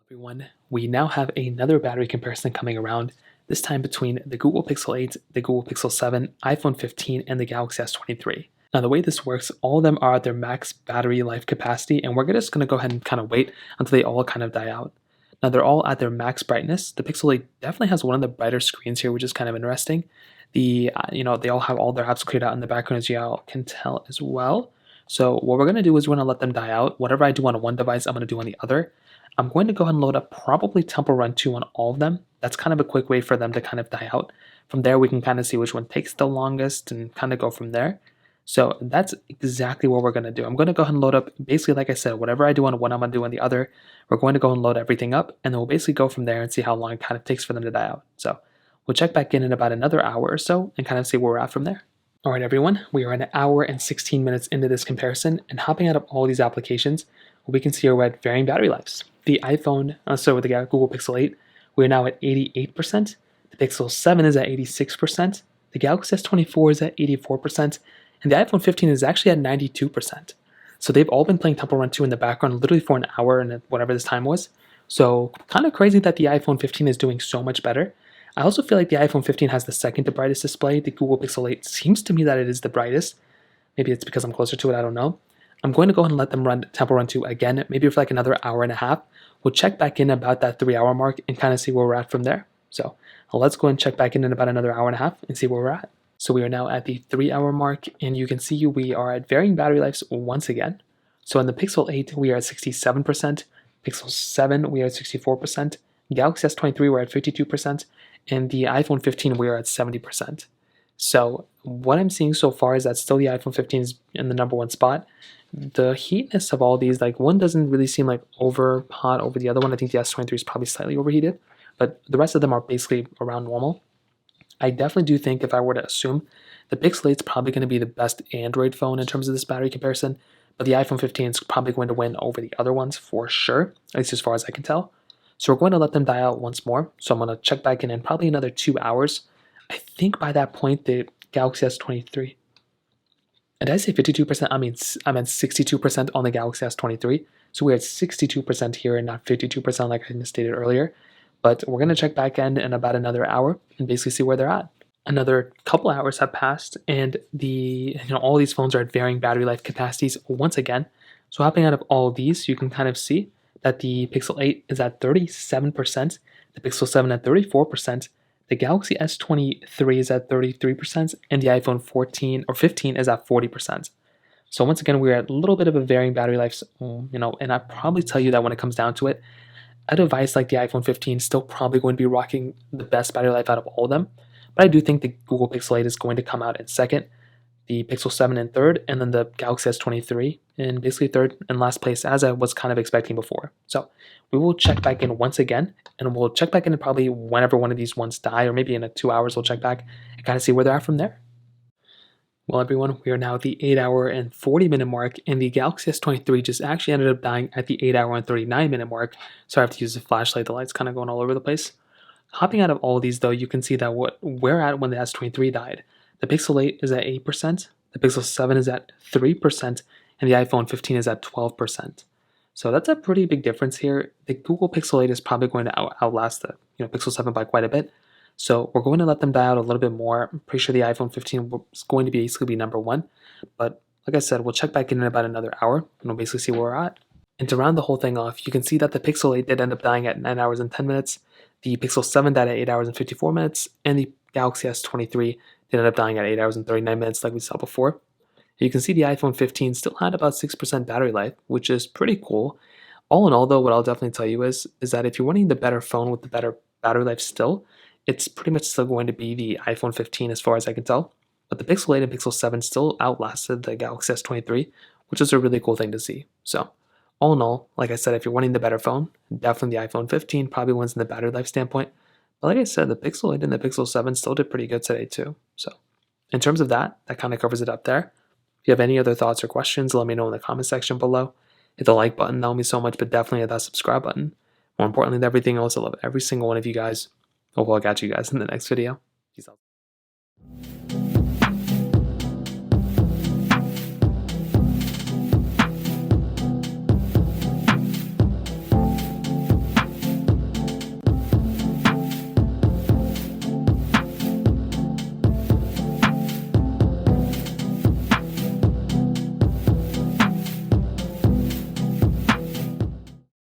Everyone, we now have another battery comparison coming around, this time between the Google Pixel 8, the Google Pixel 7, iPhone 15, and the Galaxy S23. Now the way this works, all of them are at their max battery life capacity, and we're just going to go ahead and kind of wait until they all kind of die out. Now they're all at their max brightness. The Pixel 8 definitely has one of the brighter screens here, which is kind of interesting. They all have all their apps cleared out in the background, as you all can tell as well. So what we're going to do is we're going to let them die out. Whatever I do on one device, I'm going to do on the other. I'm going to go ahead and load up probably Temple Run 2 on all of them. That's kind of a quick way for them to kind of die out. From there, we can kind of see which one takes the longest and kind of go from there. So that's exactly what we're going to do. I'm going to go ahead and load up, basically, like I said, whatever I do on one, I'm going to do on the other. We're going to go and load everything up, and then we'll basically go from there and see how long it kind of takes for them to die out. So we'll check back in about another hour or so and kind of see where we're at from there. All right, everyone, we are an hour and 16 minutes into this comparison, and hopping out of all these applications, we can see we're at varying battery lives. The iPhone, with the Google Pixel 8, we're now at 88%. The Pixel 7 is at 86%. The Galaxy S24 is at 84%. And the iPhone 15 is actually at 92%. So they've all been playing Temple Run 2 in the background literally for an hour and whatever this time was. So kind of crazy that the iPhone 15 is doing so much better. I also feel like the iPhone 15 has the second to brightest display. The Google Pixel 8 seems to me that it is the brightest. Maybe it's because I'm closer to it, I don't know. I'm going to go ahead and let them run Temple Run 2 again, maybe for like another hour and a half. We'll check back in about that 3-hour mark and kind of see where we're at from there. So let's go and check back in about another hour and a half and see where we're at. So we are now at the 3-hour mark, and you can see we are at varying battery lives once again. So in the Pixel 8, we are at 67%, Pixel 7, we are at 64%, Galaxy S23, we're at 52%, and the iPhone 15, we are at 70%. So what I'm seeing so far is that still the iPhone 15 is in the number one spot. The heatness of all these, like one doesn't really seem like over hot over the other one. I think the S23 is probably slightly overheated, but the rest of them are basically around normal. I definitely do think if I were to assume, the Pixel 8 is probably going to be the best Android phone in terms of this battery comparison, but the iPhone 15 is probably going to win over the other ones for sure, at least as far as I can tell. So we're going to let them die out once more. So I'm going to check back in probably another 2 hours. I think by that point, the Galaxy S23, and did I say 52%? I meant 62% on the Galaxy S23. So we're at 62% here and not 52% like I stated earlier. But we're going to check back in about another hour and basically see where they're at. Another couple hours have passed, and all these phones are at varying battery life capacities once again. So hopping out of all of these, you can kind of see that the Pixel 8 is at 37%, the Pixel 7 at 34%, the Galaxy S23 is at 33%, and the iPhone 14 or 15 is at 40%. So once again, we're at a little bit of a varying battery life, and I'd probably tell you that when it comes down to it, a device like the iPhone 15 is still probably going to be rocking the best battery life out of all of them. But I do think the Google Pixel 8 is going to come out in second, the Pixel 7 in third, and then the Galaxy S23 in basically third and last place, as I was kind of expecting before. So we will check back in once again, and we'll check back in probably whenever one of these ones die, or maybe in 2 hours we'll check back and kind of see where they're at from there. Well, everyone, we are now at the 8-hour and 40-minute mark, and the Galaxy S23 just actually ended up dying at the 8-hour and 39-minute mark, so I have to use a flashlight. The light's kind of going all over the place. Hopping out of all of these, though, you can see that what we're at when the S23 died. The Pixel 8 is at 8%, the Pixel 7 is at 3%, and the iPhone 15 is at 12%. So that's a pretty big difference here. The Google Pixel 8 is probably going to outlast the Pixel 7 by quite a bit. So we're going to let them die out a little bit more. I'm pretty sure the iPhone 15 is going to basically be number one. But like I said, we'll check back in about another hour, and we'll basically see where we're at. And to round the whole thing off, you can see that the Pixel 8 did end up dying at 9 hours and 10 minutes. The Pixel 7 died at 8 hours and 54 minutes. And the Galaxy S23 did end up dying at 8 hours and 39 minutes like we saw before. You can see the iPhone 15 still had about 6% battery life, which is pretty cool. All in all, though, what I'll definitely tell you is that if you're wanting the better phone with the better battery life still, it's pretty much still going to be the iPhone 15 as far as I can tell. But the Pixel 8 and Pixel 7 still outlasted the Galaxy S23, which is a really cool thing to see. So all in all, like I said, if you're wanting the better phone, definitely the iPhone 15 probably wins in the battery life standpoint. But like I said, the Pixel 8 and the Pixel 7 still did pretty good today too. So in terms of that kind of covers it up there. If you have any other thoughts or questions, let me know in the comment section below. Hit the like button, that would mean so much, but definitely hit that subscribe button. More importantly than everything else, I love every single one of you guys. Hopefully I'll catch you guys in the next video.